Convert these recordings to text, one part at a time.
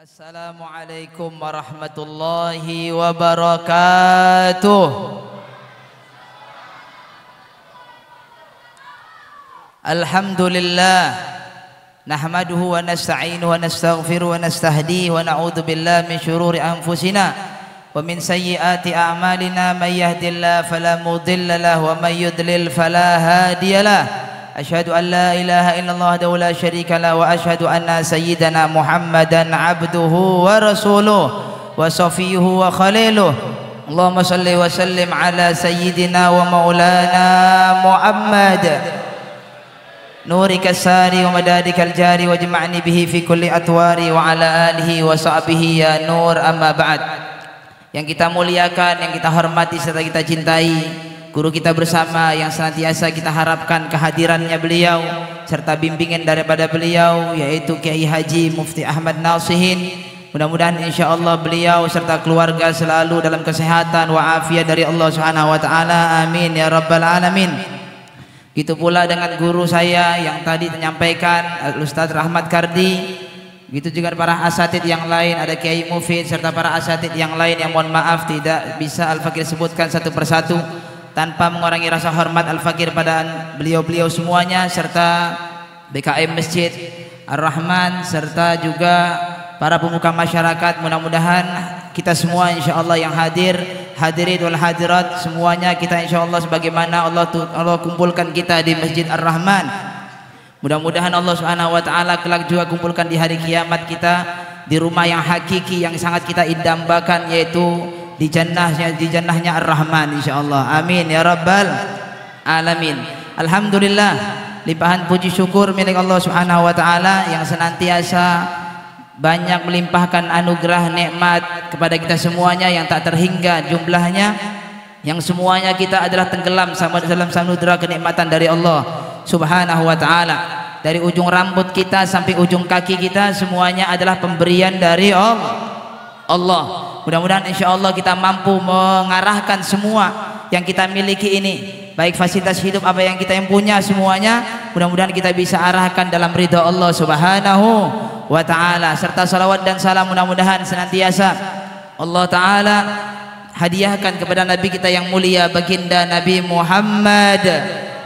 Assalamualaikum warahmatullahi wabarakatuh. Alhamdulillah nahmaduhu wa nasta'inuhu wa nastaghfiruhu wa nastahdihi wa na'udzu billahi min syururi anfusina wa min sayyiati a'malina may yahdihillahu fala mudilla lahu wa may yudlil fala hadiyalah. Asyhadu an la ilaha illallah wahdahu la syarika lah wa asyhadu anna sayyidana Muhammadan abduhu wa rasuluh wa safiyuhu wa khaliluh. Allahumma salli wa sallim ala sayyidina wa maulana Muhammad nurika sari wa madadikal jari wa jama'ni bihi fi kulli atwari wa ala alihi wa sahbihi ya nur, amma ba'd. Yang kita muliakan, yang kita hormati serta kita cintai, guru kita bersama yang senantiasa kita harapkan kehadirannya beliau serta bimbingan daripada beliau, yaitu Kiai Haji Mufti Ahmad Nasihin. Mudah-mudahan insyaallah beliau serta keluarga selalu dalam kesehatan wa afiat dari Allah Subhanahu wa taala. Amin ya rabbal alamin. Gitu pula dengan guru saya yang tadi menyampaikan, Ustaz Rahmat Kardi. Gitu juga para asatid yang lain, ada Kiai Mufid serta para asatid yang lain yang mohon maaf tidak bisa Al-Fakir sebutkan satu persatu tanpa mengurangi rasa hormat Al-Fakir pada beliau-beliau semuanya, serta BKM Masjid Ar-Rahman serta juga para pemuka masyarakat. Mudah-mudahan kita semua insyaallah yang hadirin wal hadirat semuanya kita insyaallah sebagaimana Allah kumpulkan kita di Masjid Ar-Rahman, mudah-mudahan Allah Subhanahu wa taala kelak juga kumpulkan di hari kiamat kita di rumah yang hakiki yang sangat kita idambakan, yaitu di jannahnya Ar-Rahman insyaallah. Amin ya rabbal alamin. Alhamdulillah, limpahan puji syukur milik Allah Subhanahu wa taala yang senantiasa banyak melimpahkan anugerah nikmat kepada kita semuanya yang tak terhingga jumlahnya, yang semuanya kita adalah tenggelam sama dalam samudra kenikmatan dari Allah Subhanahu wa taala. Dari ujung rambut kita sampai ujung kaki kita semuanya adalah pemberian dari Allah. Mudah-mudahan insyaallah kita mampu mengarahkan semua yang kita miliki ini, baik fasilitas hidup apa yang kita punya semuanya, mudah-mudahan kita bisa arahkan dalam ridha Allah Subhanahu wa taala, serta salawat dan salam mudah-mudahan senantiasa Allah taala hadiahkan kepada nabi kita yang mulia baginda Nabi Muhammad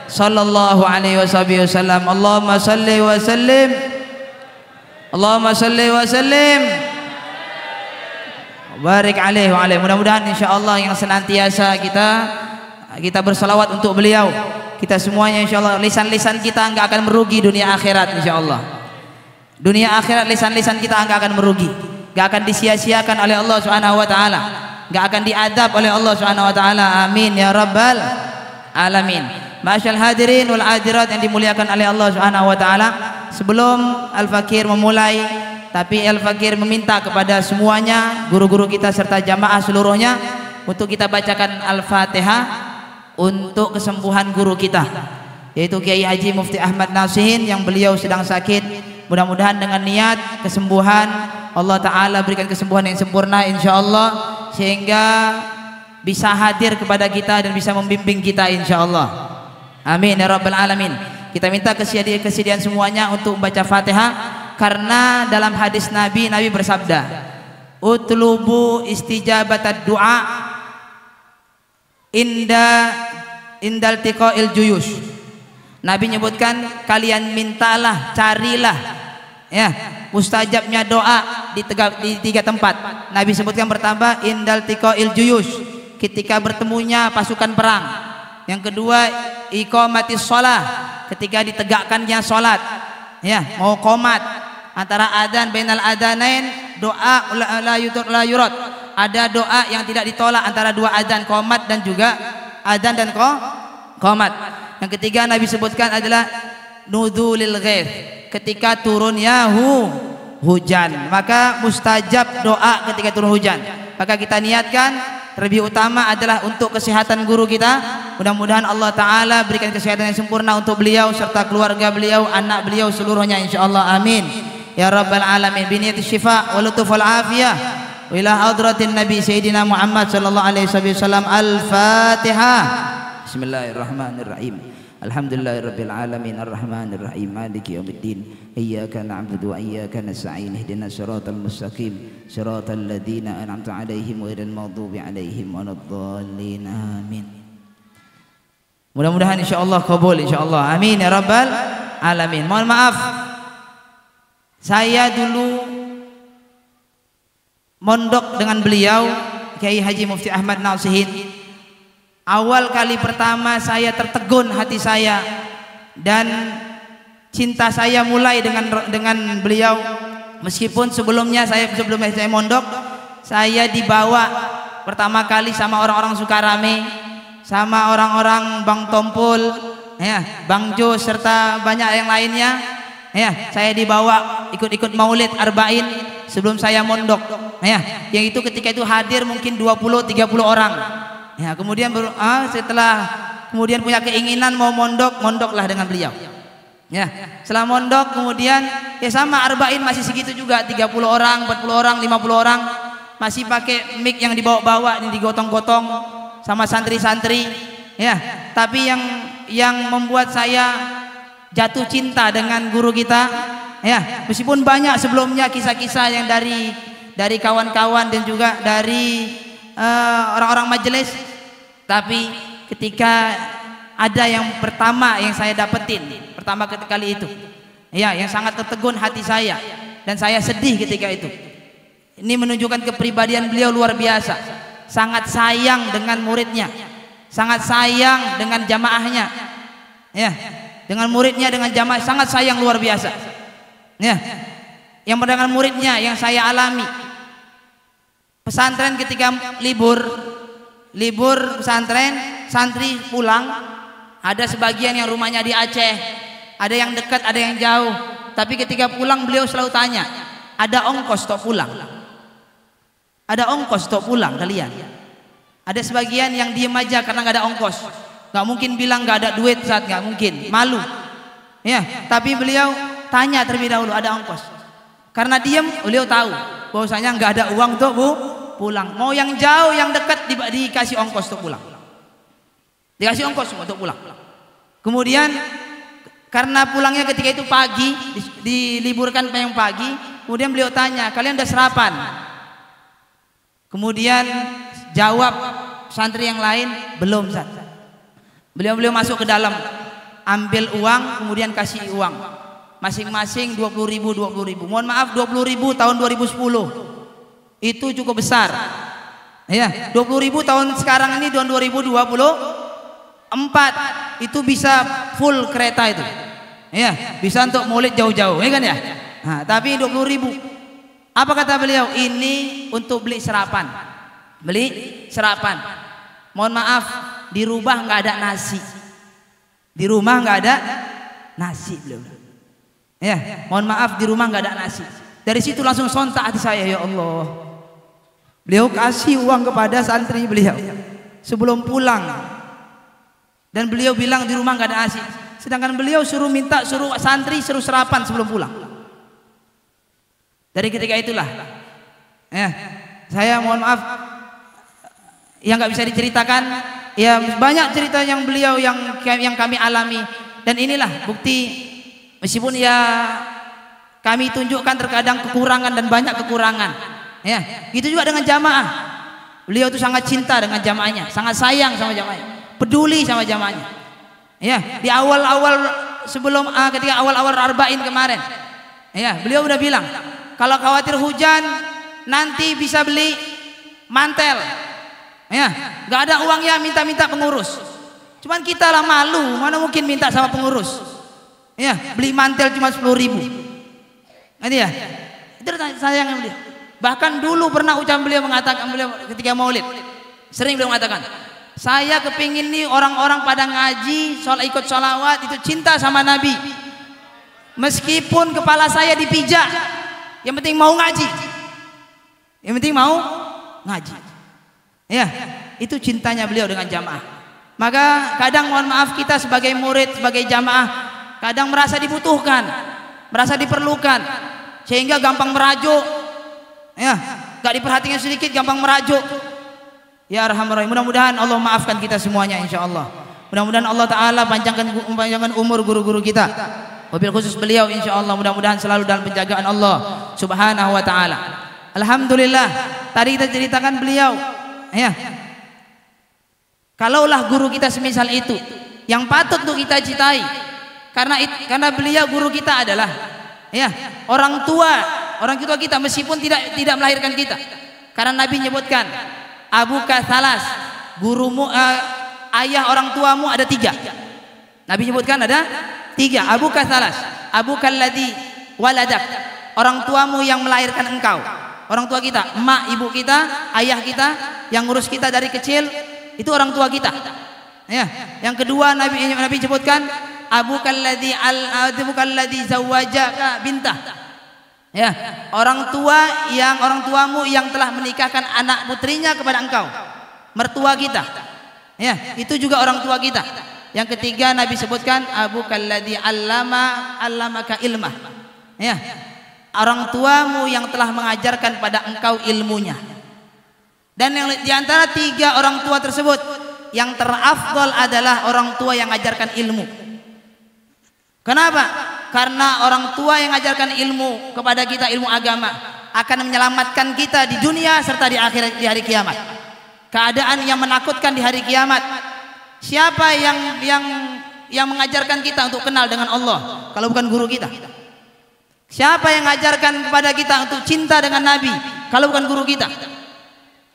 sallallahu alaihi wasallam. Allahumma salli wa sallim, Allahumma salli wa sallim barik alaihi wa alaihi. Mudah-mudahan insyaallah yang senantiasa kita bersalawat untuk beliau, kita semuanya insyaallah lisan-lisan kita enggak akan merugi dunia akhirat insyaallah. Dunia akhirat lisan-lisan kita enggak akan merugi, enggak akan disia-siakan oleh Allah Subhanahu wa taala, enggak akan diadab oleh Allah Subhanahu wa taala. Amin ya rabbal alamin. Masyaallah hadirin wal hadirat yang dimuliakan oleh Allah Subhanahu wa taala, sebelum Al-Fakir memulai, tapi Al-Fakir meminta kepada semuanya, guru-guru kita serta jamaah seluruhnya, untuk kita bacakan Al-Fatihah untuk kesembuhan guru kita, yaitu Kiai Haji Mufti Ahmad Nasihin yang beliau sedang sakit. Mudah-mudahan dengan niat kesembuhan Allah Ta'ala berikan kesembuhan yang sempurna insyaallah, sehingga bisa hadir kepada kita dan bisa membimbing kita insyaallah. Amin ya rabbal alamin. Kita minta kesediaan semuanya untuk membaca Fatihah, karena dalam hadis Nabi bersabda, utlubu istijabatad du'a indal tiqail juyush. Nabi menyebutkan kalian mintalah, carilah ya mustajabnya doa di tiga tempat. Nabi sebutkan pertama indal tiqail juyush, ketika bertemunya pasukan perang. Yang kedua iqamatis shalah, ketika ditegakkannya salat ya, mau qomat antara adzan bainal adzanain, doa la yurad, ada doa yang tidak ditolak antara dua adzan, qomat dan juga adzan dan qomat. Yang ketiga Nabi sebutkan adalah nuzulil ghaith, ketika turunnya hujan, maka mustajab doa ketika turun hujan. Maka kita niatkan terlebih utama adalah untuk kesehatan guru kita. Mudah-mudahan Allah Ta'ala berikan kesehatan yang sempurna untuk beliau serta keluarga beliau, anak beliau seluruhnya insyaallah. Amin ya rabbal alamin. Biniyati syifa wa lutuf wal afiyah wa ila hadratin nabi sayyidina Muhammad sallallahu alaihi wasallam. Al-Fatihah. Bismillahirrahmanirrahim. Alhamdulillahirabbil alamin arrahmanir rahim maliki yaumiddin iyyaka na'budu wa iyyaka nasta'in ihdinas siratal mustaqim siratal ladzina an'amta 'alaihim ghairil maghdubi 'alaihim waladdallin amin. Mudah-mudahan insyaallah kabul insyaallah. Amin ya rabbal alamin. Mohon maaf, saya dulu mondok dengan beliau Kiai Haji Mufti Ahmad Nasihin. Awal kali pertama saya tertegun hati saya dan cinta saya mulai dengan beliau. Meskipun sebelumnya saya mondok, saya dibawa pertama kali sama orang-orang Sukarame, sama orang-orang Bang Tompul, ya, Bang Jo serta banyak yang lainnya. Ya, saya dibawa ikut-ikut Maulid Arba'in sebelum saya mondok. Ya, yang itu ketika itu hadir mungkin 20-30 orang. Ya, kemudian setelah kemudian punya keinginan mau mondoklah dengan beliau. Ya, setelah mondok kemudian ya sama Arba'in masih segitu juga, 30 orang, 40 orang, 50 orang, masih pakai mic yang dibawa-bawa, ini digotong-gotong sama santri-santri. Ya, tapi yang membuat saya jatuh cinta dengan guru kita, ya, meskipun banyak sebelumnya kisah-kisah yang dari kawan-kawan dan juga dari orang-orang majelis, tapi ketika ada yang pertama yang saya dapetin pertama kali itu, ya, yang sangat tertegun hati saya dan saya sedih ketika itu. Ini menunjukkan kepribadian beliau luar biasa, sangat sayang dengan muridnya, sangat sayang dengan jamaahnya, ya, dengan muridnya, dengan jamaah sangat sayang luar biasa. Ya, yang dengan muridnya yang saya alami. Pesantren ketika libur pesantren, santri pulang, ada sebagian yang rumahnya di Aceh, ada yang dekat, ada yang jauh. Tapi ketika pulang beliau selalu tanya, ada ongkos tok pulang? Ada ongkos tok pulang kalian? Ada sebagian yang diem aja karena nggak ada ongkos, nggak mungkin bilang nggak ada duit saat, nggak mungkin, malu. Ya, tapi beliau tanya terlebih dahulu ada ongkos. Karena diem, beliau tahu bahwasanya nggak ada uang tuh pulang. Mau yang jauh, yang dekat dikasih ongkos untuk pulang. Dikasih ongkos untuk pulang. Kemudian karena pulangnya ketika itu pagi, diliburkan yang pagi, kemudian beliau tanya, kalian udah sarapan? Kemudian jawab santri yang lain, belum, Ustaz. Beliau masuk ke dalam, ambil uang, kemudian kasih uang. Masing-masing 20.000. Mohon maaf, 20.000 tahun 2010 itu cukup besar. Ya, 20.000 tahun sekarang ini tahun 2024 itu bisa full kereta itu. Ya, bisa untuk maulid jauh-jauh, ya kan ya? Nah, tapi 20.000. Apa kata beliau? Ini untuk beli sarapan. Beli sarapan. Mohon maaf, di rumah nggak ada nasi. Di rumah nggak ada nasi beliau. Ya, mohon maaf, di rumah nggak ada nasi. Dari situ langsung sontak hati saya, ya Allah. Beliau kasih uang kepada santri beliau sebelum pulang, dan beliau bilang di rumah nggak ada nasi. Sedangkan beliau suruh santri suruh sarapan sebelum pulang. Dari ketika itulah, ya, saya mohon maaf yang nggak bisa diceritakan. Ya, banyak cerita yang beliau yang kami alami, dan inilah bukti. Meskipun ya kami tunjukkan terkadang kekurangan dan banyak kekurangan, ya, gitu juga dengan jamaah. Beliau itu sangat cinta dengan jamaahnya, sangat sayang sama jamaahnya, peduli sama jamaahnya. Ya, di awal-awal sebelum ketika awal-awal Arba'in kemarin, ya, beliau udah bilang kalau khawatir hujan nanti bisa beli mantel. Ya, nggak ada uangnya, minta-minta pengurus. Cuman kita lah malu, mana mungkin minta sama pengurus. Ya, beli mantel cuma 10.000. Nanti ya, itu sayangnya beliau. Bahkan dulu pernah beliau mengatakan, beliau ketika maulid sering beliau mengatakan, saya kepingin nih orang-orang pada ngaji, ikut sholawat itu cinta sama Nabi. Meskipun kepala saya dipijak, yang penting mau ngaji. Yang penting mau ngaji. Ya, itu cintanya beliau dengan jamaah. Maka kadang mohon maaf kita sebagai murid, sebagai jamaah, kadang merasa dibutuhkan, merasa diperlukan, sehingga gampang merajuk. Ya, gak diperhatikan sedikit gampang merajuk. Ya Arhamar Rahim. Mudah-mudahan Allah maafkan kita semuanya insyaallah. Mudah-mudahan Allah Ta'ala panjangkan umur guru-guru kita, wabil khusus beliau insyaallah mudah-mudahan selalu dalam penjagaan Allah Subhanahu wa Ta'ala. Alhamdulillah, tadi kita ceritakan beliau ya, kalaulah guru kita semisal itu yang patut untuk kita cintai, karena beliau guru kita adalah ya orang tua kita meskipun tidak melahirkan kita, karena Nabi menyebutkan abuka salas, gurumu ayah orang tuamu ada 3. Nabi menyebutkan ada 3. Abuka salas, abuka alladhi waladak, orang tuamu yang melahirkan engkau. Orang tua kita, emak ibu kita, ayah kita yang ngurus kita dari kecil, itu orang tua kita ya. Yang kedua Nabi sebutkan abuka alladhi zawwajaka bintah ya, orang tuamu yang telah menikahkan anak putrinya kepada engkau, mertua kita ya, itu juga orang tua kita. Yang ketiga Nabi sebutkan abuka alladhi allamaka ilmah ya, orang tuamu yang telah mengajarkan pada engkau ilmunya. Dan yang di antara 3 orang tua tersebut, yang terafdal adalah orang tua yang mengajarkan ilmu. Kenapa? Karena orang tua yang mengajarkan ilmu kepada kita, ilmu agama, akan menyelamatkan kita di dunia serta di akhirat, di hari kiamat. Keadaan yang menakutkan di hari kiamat. Siapa yang mengajarkan kita untuk kenal dengan Allah kalau bukan guru kita? Siapa yang mengajarkan kepada kita untuk cinta dengan Nabi kalau bukan guru kita?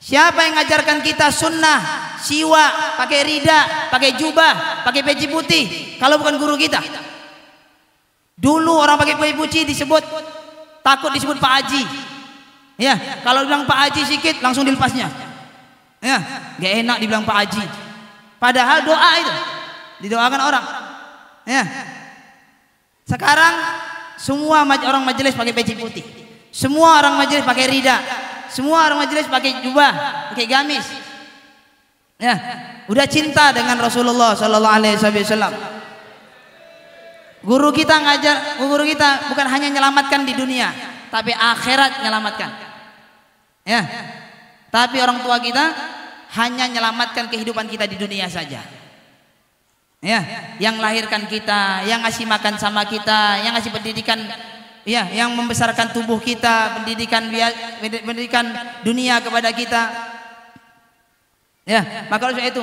Siapa yang mengajarkan kita sunnah, siwa, pakai rida, pakai jubah, pakai peci putih kalau bukan guru kita? Dulu orang pakai peci putih takut disebut Pak Haji ya, kalau bilang Pak Haji sikit langsung dilepasnya ya, gak enak dibilang Pak Haji, padahal doa itu didoakan orang ya. Sekarang semua orang majelis pakai peci putih, semua orang majelis pakai rida, semua orang majelis pakai jubah, pakai gamis ya, udah cinta dengan Rasulullah sallallahu alaihi wasallam. Guru kita bukan hanya menyelamatkan di dunia, tapi akhirat menyelamatkan ya. Tapi orang tua kita hanya menyelamatkan kehidupan kita di dunia saja ya, yang lahirkan kita, yang ngasih makan sama kita, yang ngasih pendidikan ya, yang membesarkan tubuh kita, pendidikan dunia kepada kita ya. Maka oleh itu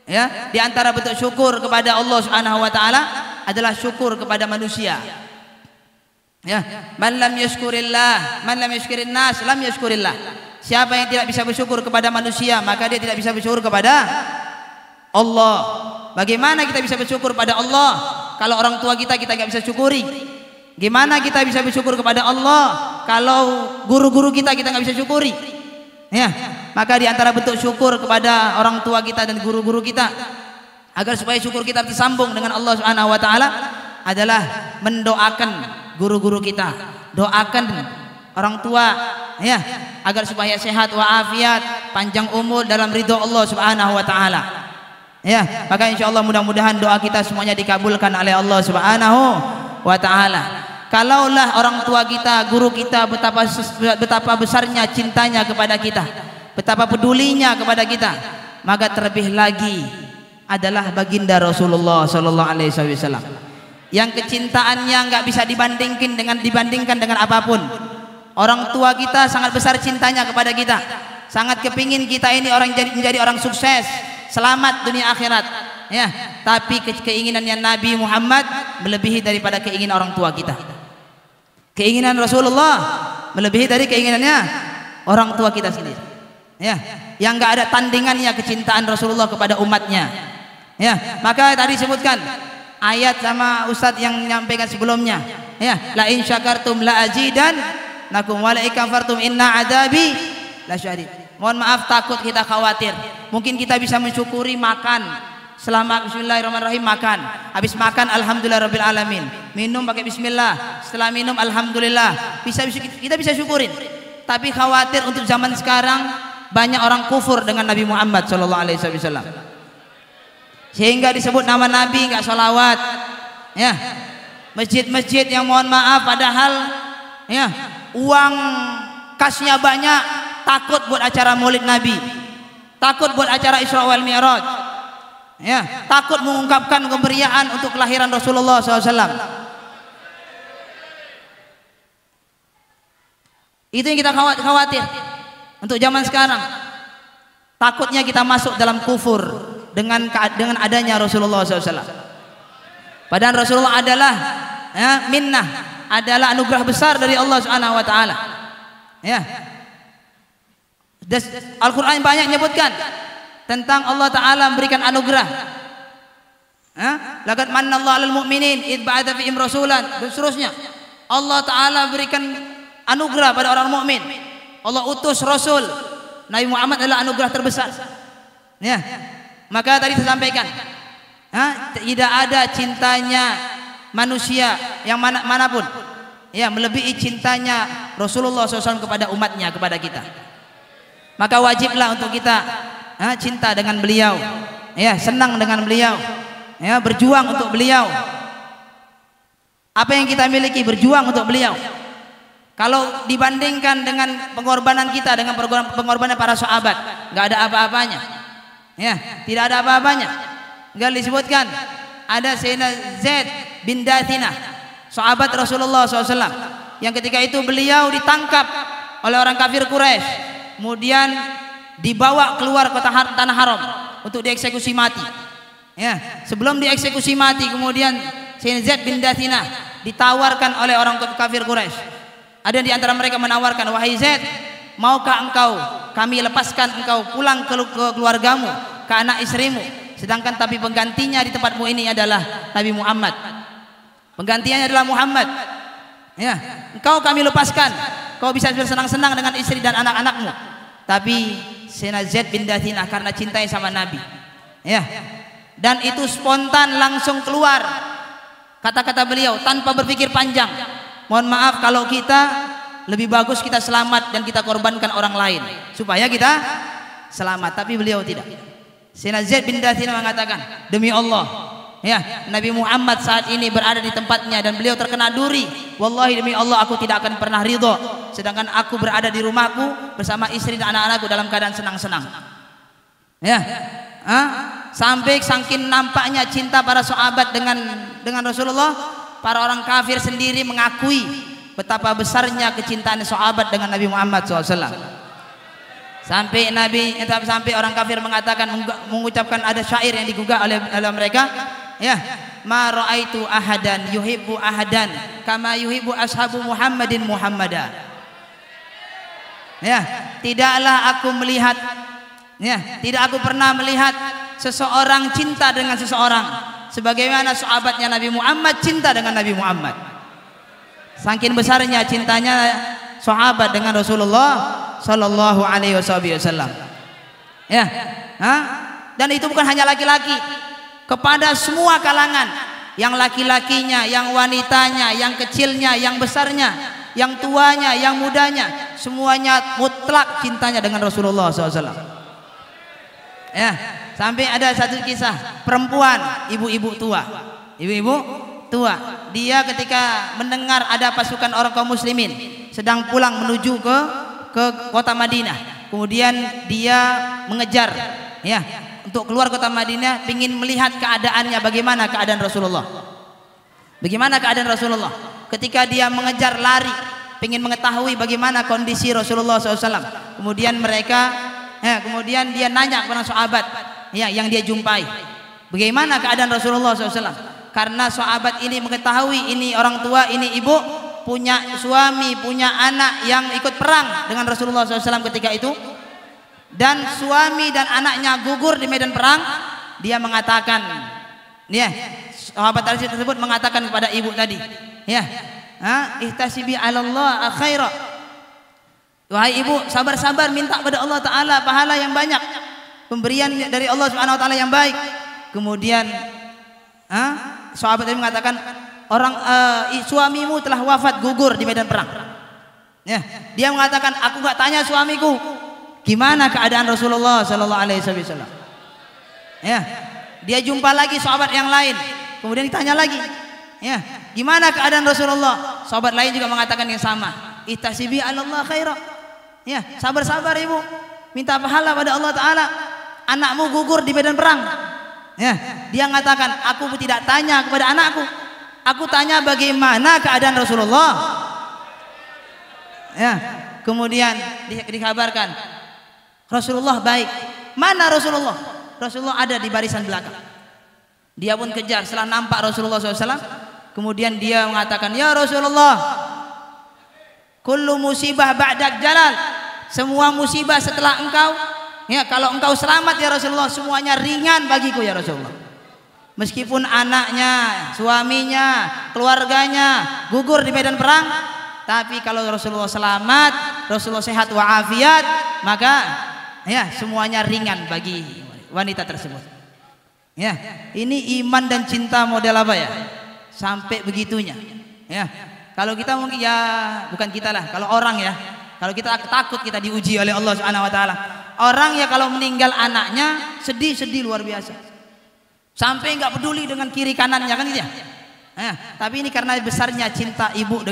ya, di antara bentuk syukur kepada Allah Subhanahu wa Ta'ala adalah syukur kepada manusia ya. Man lam yashkurin nas lam yashkurillah. Siapa yang tidak bisa bersyukur kepada manusia, maka dia tidak bisa bersyukur kepada Allah. Bagaimana kita bisa bersyukur pada Allah kalau orang tua kita nggak bisa syukuri? Gimana kita bisa bersyukur kepada Allah kalau guru-guru kita nggak bisa syukuri ya? Maka di antara bentuk syukur kepada orang tua kita dan guru-guru kita, agar supaya syukur kita tersambung dengan Allah Subhanahu wa Ta'ala, adalah mendoakan guru-guru kita, doakan orang tua ya, agar supaya sehat walafiat, panjang umur dalam ridho Allah Subhanahu wa Ta'ala ya. Maka insyaallah mudah-mudahan doa kita semuanya dikabulkan oleh Allah Subhanahu wa Ta'ala. Kalaulah orang tua kita, guru kita betapa besarnya cintanya kepada kita, betapa pedulinya kepada kita, maka terlebih lagi adalah baginda Rasulullah sallallahu alaihi wasallam yang kecintaannya nggak bisa dibandingkan dengan apapun. Orang tua kita sangat besar cintanya kepada kita, sangat kepingin kita ini menjadi orang sukses, selamat dunia akhirat ya. Tapi keinginannya Nabi Muhammad melebihi daripada keinginan orang tua kita. Keinginan Rasulullah melebihi dari keinginannya orang tua kita sendiri ya, yang nggak ada tandingannya kecintaan Rasulullah kepada umatnya ya. Maka tadi sebutkan ayat sama Ustadz yang menyampaikan sebelumnya ya, la in syakartum la azidannakum wa la in kafartum inna adabi lasyadid. Mohon maaf, takut kita khawatir, mungkin kita bisa mensyukuri makan selama bismillahirrahmanirrahim, makan, habis makan alhamdulillahirabbil alamin, minum pakai bismillah, setelah minum alhamdulillah, kita bisa syukurin. Tapi khawatir untuk zaman sekarang banyak orang kufur dengan Nabi Muhammad sallallahu alaihi wasallam, sehingga disebut nama Nabi nggak sholawat ya. Masjid-masjid yang mohon maaf padahal ya uang kasnya banyak, takut buat acara Maulid Nabi, takut buat acara Isra wal Mi'raj Ya, takut mengungkapkan kemeriahan untuk kelahiran Rasulullah SAW. Itu yang kita khawatir untuk zaman sekarang. Takutnya kita masuk dalam kufur dengan adanya Rasulullah SAW. Padahal Rasulullah adalah minnah, adalah anugerah besar dari Allah Subhanahu wa taala. Ya. Al-Qur'an banyak menyebutkan tentang Allah taala memberikan anugerah. Laqad manallahu 'alal mu'minin id ba'atha fihim rasulan, dan seterusnya. Allah taala berikan anugerah pada orang mukmin. Allah utus rasul. Nabi Muhammad adalah anugerah terbesar. Ya. Maka tadi saya sampaikan, tidak ada cintanya manusia yang manapun ya melebihi cintanya Rasulullah SAW kepada umatnya, kepada kita. Maka wajiblah untuk kita cinta dengan beliau, ya, senang dengan beliau, ya, berjuang untuk beliau. Apa yang kita miliki berjuang untuk beliau. Kalau dibandingkan dengan pengorbanan kita dengan pengorbanan para sahabat, nggak ada apa-apanya. Ya, tidak ada apa-apanya. Nggak disebutkan ada Sayyidina Zaid bin Dathina, sahabat Rasulullah SAW, yang ketika itu beliau ditangkap oleh orang kafir Quraisy, kemudian dibawa keluar kota tanah haram untuk dieksekusi mati. Ya, sebelum dieksekusi mati, kemudian Sayyidina Zaid bin Dathina ditawarkan oleh orang kafir Quraisy. Ada di antara mereka menawarkan, wahai Zaid, maukah engkau kami lepaskan engkau pulang ke keluargamu, ke anak istrimu, sedangkan tapi penggantinya di tempatmu ini adalah Nabi Muhammad. Penggantinya adalah Muhammad. Ya, engkau kami lepaskan, kau bisa bersenang-senang dengan istri dan anak-anakmu. Tapi Sayyidina Zaid bin Dathina karena cintanya sama Nabi, ya, dan itu spontan langsung keluar kata-kata beliau tanpa berpikir panjang. Mohon maaf kalau kita lebih bagus kita selamat dan kita korbankan orang lain supaya kita selamat, tapi beliau tidak. Sayyidina Zaid bin Dathina mengatakan, demi Allah, ya, Nabi Muhammad saat ini berada di tempatnya dan beliau terkena duri. Wallahi demi Allah aku tidak akan pernah ridho sedangkan aku berada di rumahku bersama istri dan anak-anakku dalam keadaan senang-senang. Ya, sampai saking nampaknya cinta para sahabat dengan Rasulullah, para orang kafir sendiri mengakui betapa besarnya kecintaan sahabat dengan Nabi Muhammad SAW. Sampai orang kafir mengatakan, mengucapkan ada syair yang digugah oleh mereka, ya, ma ra'aitu ahadan yuhibbu ahadan kama yuhibbu ashabu Muhammadin Muhammada. Ya, tidaklah aku melihat, ya, tidak aku pernah melihat seseorang cinta dengan seseorang sebagaimana sahabatnya Nabi Muhammad cinta dengan Nabi Muhammad. Saking besarnya cintanya sahabat dengan Rasulullah sallallahu alaihi wasallam. Ya, dan itu bukan hanya laki-laki, kepada semua kalangan, yang laki-lakinya, yang wanitanya, yang kecilnya, yang besarnya, yang tuanya, yang mudanya, semuanya mutlak cintanya dengan Rasulullah SAW. Ya, sampai ada satu kisah perempuan, ibu-ibu tua, dia ketika mendengar ada pasukan orang kaum muslimin sedang pulang menuju ke kota Madinah, kemudian dia mengejar, ya, untuk keluar kota Madinah, ingin melihat keadaannya, bagaimana keadaan Rasulullah. Bagaimana keadaan Rasulullah? Ketika dia mengejar lari, ingin mengetahui bagaimana kondisi Rasulullah SAW. Kemudian kemudian dia nanya kepada sahabat, ya, yang dia jumpai, bagaimana keadaan Rasulullah SAW. Karena sahabat ini mengetahui ini orang tua, ini ibu, punya suami, punya anak yang ikut perang dengan Rasulullah SAW ketika itu, dan suami dan anaknya gugur di medan perang. Dia mengatakan, ya, sahabat tersebut mengatakan kepada ibu tadi, ya, ihtasibi 'ala Allah khaira, wahai ibu, sabar-sabar, minta pada Allah Ta'ala pahala yang banyak, pemberian dari Allah Subhanahu Wa Ta'ala yang baik. Kemudian sahabat tadi mengatakan, suamimu telah wafat, gugur di medan perang. Ya, dia mengatakan, aku gak tanya suamiku gimana keadaan Rasulullah Sallallahu Alaihi Wasallam. Ya, dia jumpa lagi sahabat yang lain, kemudian ditanya lagi, ya, gimana keadaan Rasulullah. Sahabat lain juga mengatakan yang sama, ihtasibi 'ala Allah khaira, ya, sabar-sabar ibu, minta pahala pada Allah Ta'ala, anakmu gugur di medan perang. Ya, dia mengatakan, aku tidak tanya kepada anakku, aku tanya bagaimana keadaan Rasulullah. Ya, kemudian dikabarkan Rasulullah baik. Mana Rasulullah? Rasulullah ada di barisan belakang. Dia pun kejar. Setelah nampak Rasulullah SAW, kemudian dia mengatakan, ya Rasulullah, kullu musibah ba'dak jalal. Semua musibah setelah engkau, ya, kalau engkau selamat ya Rasulullah, semuanya ringan bagiku ya Rasulullah. Meskipun anaknya, suaminya, keluarganya gugur di medan perang, tapi kalau Rasulullah selamat, Rasulullah sehat wa'afiat, maka ya semuanya ringan bagi wanita tersebut. Ya, ini iman dan cinta model apa ya? Sampai begitunya. Ya, kalau kita mungkin ya bukan kita lah, kalau orang ya, kalau kita takut kita diuji oleh Allah Subhanahu Wa Taala. Orang ya kalau meninggal anaknya sedih luar biasa, sampai nggak peduli dengan kiri kanannya kan gitu ya. Tapi ini karena besarnya cinta ibu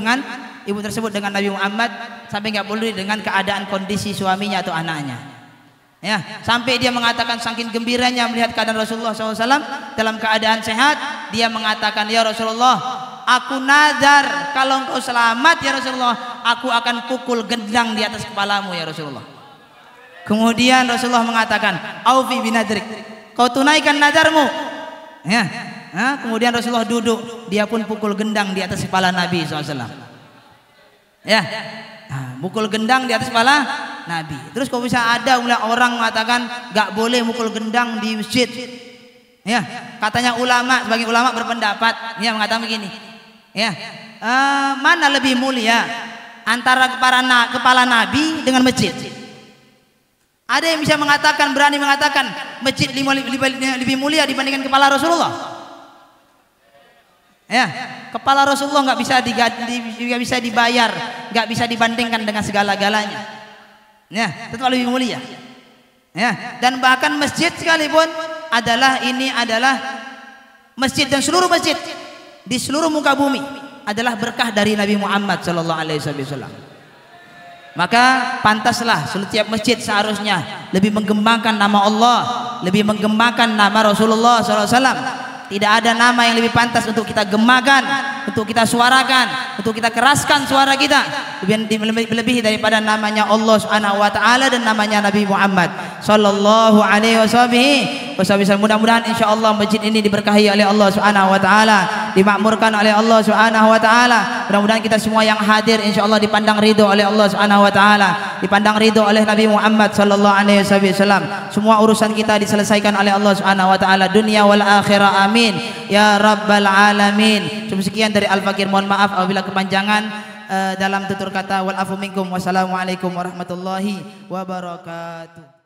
tersebut dengan Nabi Muhammad, sampai nggak peduli dengan keadaan kondisi suaminya atau anaknya. Ya, sampai dia mengatakan saking gembiranya melihat keadaan Rasulullah SAW dalam keadaan sehat, dia mengatakan, ya Rasulullah, aku nazar kalau engkau selamat ya Rasulullah, aku akan pukul gendang di atas kepalamu ya Rasulullah. Kemudian Rasulullah mengatakan, aufi binadrik, kau tunaikan nazarmu. Ya, kemudian Rasulullah duduk, dia pun pukul gendang di atas kepala Nabi SAW. Ya, pukul gendang di atas kepala Nabi. Terus kok bisa ada orang mengatakan gak boleh mukul gendang di masjid? Ya, katanya ulama, sebagai ulama berpendapat, dia mengatakan begini. Ya, mana lebih mulia antara kepala Nabi dengan masjid? Ada yang bisa mengatakan, berani mengatakan masjid lebih mulia dibandingkan kepala Rasulullah? Ya, kepala Rasulullah nggak bisa dibayar, nggak bisa dibandingkan dengan segala-galanya. Ya, tetap lebih mulia. Ya, dan bahkan masjid sekalipun adalah masjid, dan seluruh masjid di seluruh muka bumi adalah berkah dari Nabi Muhammad sallallahu alaihi wasallam. Maka pantaslah setiap masjid seharusnya lebih mengembangkan nama Allah, lebih mengembangkan nama Rasulullah sallallahu alaihi wasallam. Tidak ada nama yang lebih pantas untuk kita gemakan, untuk kita suarakan, untuk kita keraskan suara kita lebih daripada namanya Allah Subhanahu wa taala dan namanya Nabi Muhammad sallallahu alaihi wasallam. Mudah-mudahan insyaallah masjid ini diberkahi oleh Allah Subhanahu wa taala, dimakmurkan oleh Allah Subhanahu wa taala. Mudah-mudahan kita semua yang hadir insyaallah dipandang ridho oleh Allah Subhanahu wa taala, dipandang ridho oleh Nabi Muhammad sallallahu alaihi wasallam. Semua urusan kita diselesaikan oleh Allah Subhanahu wa taala dunia wal akhirah, amin ya rabbal alamin. Cukup sekian dari Al-Fakir, mohon maaf apabila kepanjangan dalam tutur kata. Wal afu minkum, wassalamualaikum warahmatullahi wabarakatuh.